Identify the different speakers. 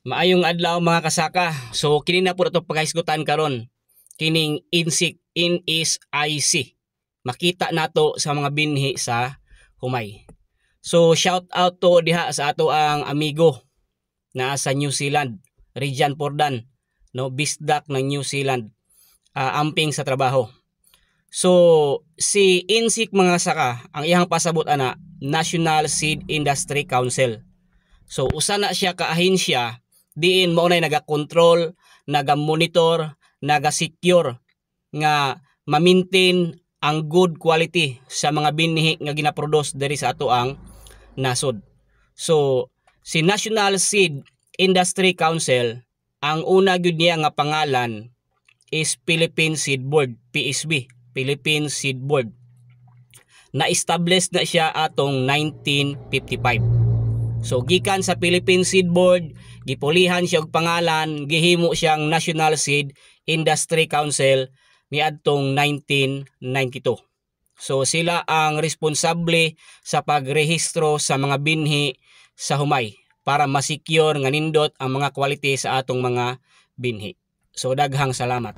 Speaker 1: Maayong adlaw mga kasaka. So kini na po ito pagkahisgutan karon. Kining NIS-IC. Makita nato sa mga binhi sa humay. So shout out to diha sa ato ang amigo na sa New Zealand, Regyan Pordan, no, bisdak ng New Zealand, amping sa trabaho. So si INSIC mga saka, ang iyang pasabot ana National Seed Industry Council. So usa na siya ka ahensya diin mao nay naga-control, naga-monitor, naga-secure nga ma-maintain ang good quality sa mga binhi nga ginaproduce diri sa ato ang nasod. So si National Seed Industry Council, ang una gyud niya nga pangalan is Philippine Seed Board, PSB, Philippine Seed Board. Na-establish na siya atong 1955. So gikan sa Philippine Seed Board, gipulihan siya og pangalan, gihimo siyang National Seed Industry Council niadtong 1992. So sila ang responsable sa pagrehistro sa mga binhi sa humay para ma-secure nga nindot ang mga quality sa atong mga binhi. So daghang salamat.